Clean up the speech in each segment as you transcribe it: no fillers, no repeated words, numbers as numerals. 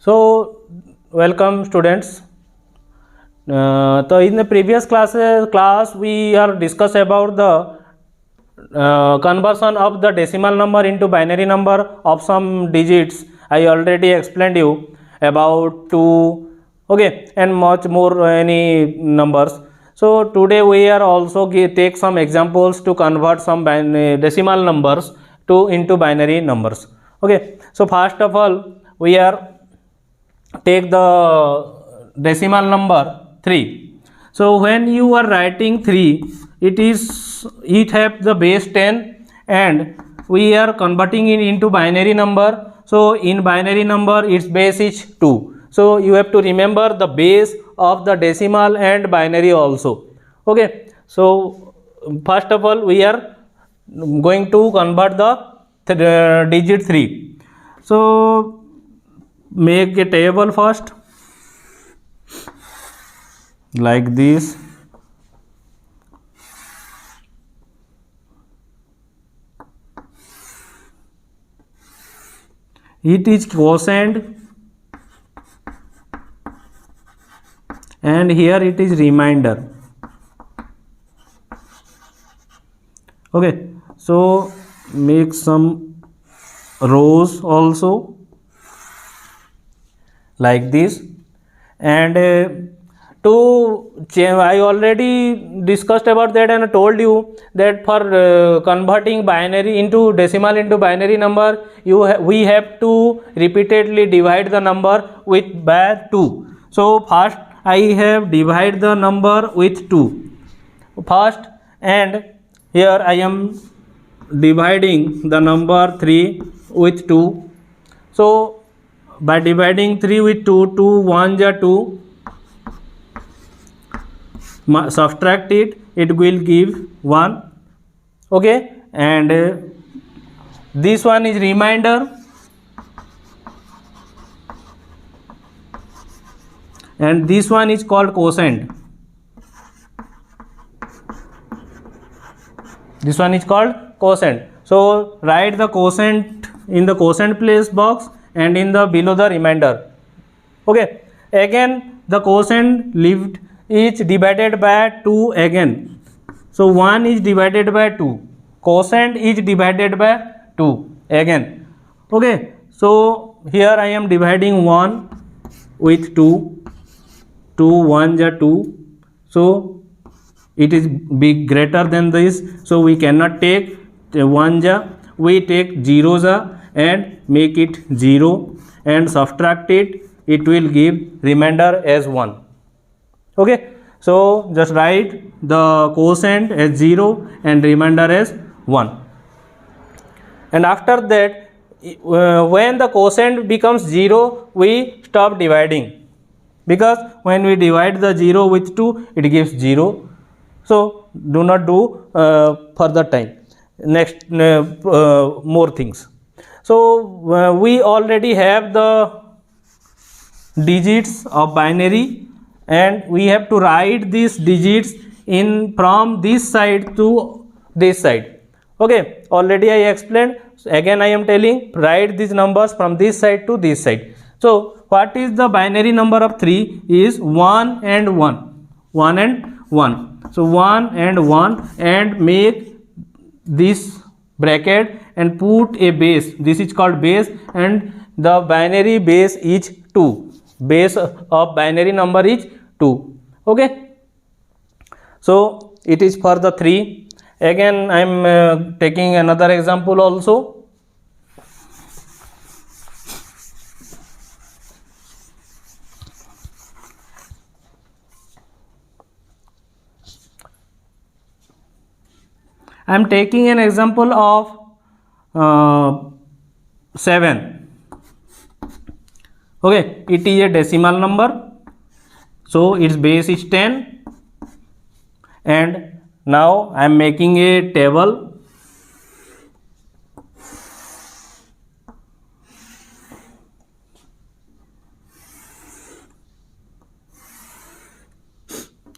So, welcome students. So in the previous class we are discussed about the conversion of the decimal number into binary number of some digits. I already explained you about 2, okay, and much more any numbers. So today we are also take some examples to convert some decimal numbers into binary numbers. Okay, so first of all we are take the decimal number 3. So when you are writing 3, it have the base 10 and we are converting it into binary number. So in binary number its base is 2. So you have to remember the base of the decimal and binary also. Okay, so first of all we are going to convert the digit 3. So make a table first like this. It is quotient and here it is remainder. Okay, so make some rows also like this, and I already discussed about that and I told you that for converting binary into decimal into binary number we have to repeatedly divide the number by 2. So first I have divided the number with 2 first, and here I am dividing the number 3 with 2. So by dividing 3 with 2, 2 1 ja 2, subtract it will give 1. Okay, and this one is remainder, and this one is called quotient. This one is called quotient. So write the quotient in the quotient place box and in the below the remainder. Okay, again the quotient lived is divided by 2 again. So 1 is divided by 2, quotient is divided by 2 again. Okay, so here I am dividing 1 with 2, 2 1 ja 2. So it is big greater than this, so we cannot take 1 ja, we take 0 ja and make it 0 and subtract it will give remainder as 1. Okay, so just write the quotient as 0 and remainder as 1. And after that when the quotient becomes 0 we stop dividing, because when we divide the 0 with 2 it gives 0. So do not do further time. Next more things. So we already have the digits of binary and we have to write these digits in from this side to this side. Okay, already I explained. So again I am telling, write these numbers from this side to this side. So what is the binary number of 3 is 1 and 1, 1 and 1. So 1 and 1, and make this bracket and put a base. This is called base, and the binary base is 2. Base of binary number is 2. Okay, so it is for the 3. Again I am taking another example also. I am taking an example of 7. Okay, it is a decimal number, so its base is 10, and now I am making a table.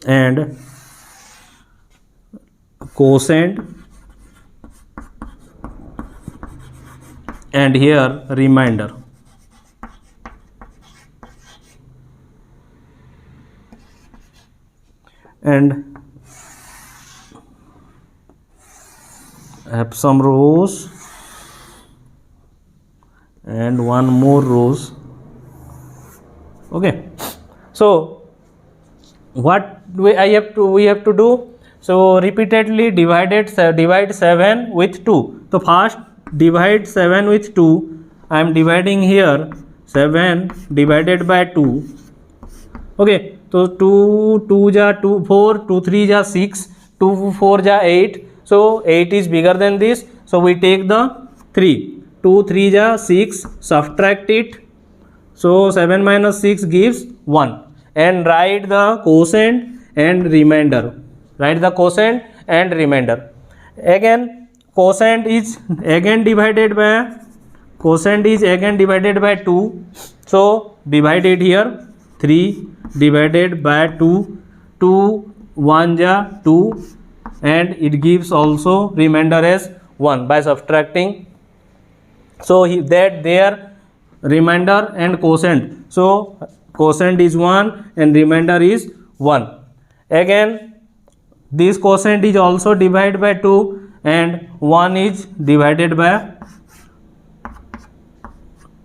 And quotient and here remainder. and have some rows and one more rows. Okay, so what we have to do? So repeatedly divide 7 with 2. So first divide 7 with 2. I am dividing here 7 divided by 2. Okay, so 2 ja 2 4, 2 3 ja 6, 2 4 ja 8. So 8 is bigger than this. So we take the 3. 2 3 ja 6. Subtract it. So 7 minus 6 gives 1. And write the quotient and remainder. Write the quotient and remainder. Again, quotient is again divided by 2. So divide it here. 3 divided by 2. 2 1 ja 2, and it gives also remainder as 1 by subtracting. So that their remainder and quotient. So quotient is 1 and remainder is 1. Again, this quotient is also divided by 2 and 1 is divided by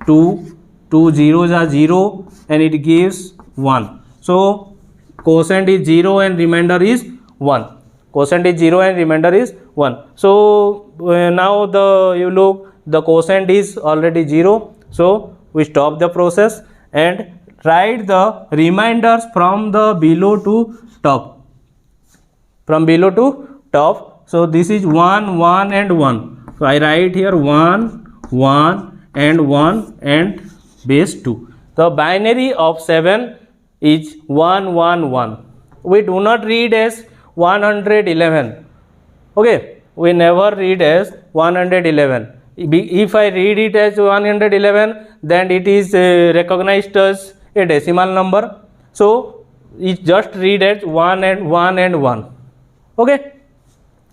2. 2 zeros are 0 and it gives 1. So quotient is 0 and remainder is 1. Quotient is 0 and remainder is 1. So now the quotient is already 0. So we stop the process and write the reminders from the below to top. From below to top. So this is 1 1 and 1. So I write here 1 1 and 1 and base 2. The binary of 7 is 1 1 1. We do not read as 111. Okay, we never read as 111. If I read it as 111, then it is recognized as a decimal number. So it just read as 1 and 1 and 1. Okay,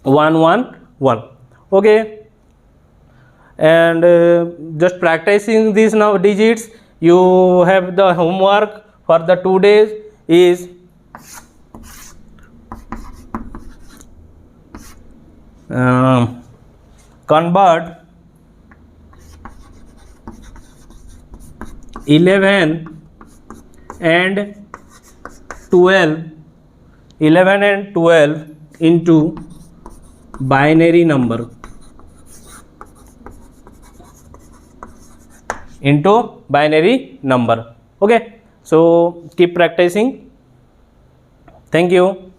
1 1 1. Okay, and just practicing these now digits, you have the homework for the 2 days is convert 11 and 12 into binary number. Okay, so keep practicing. Thank you.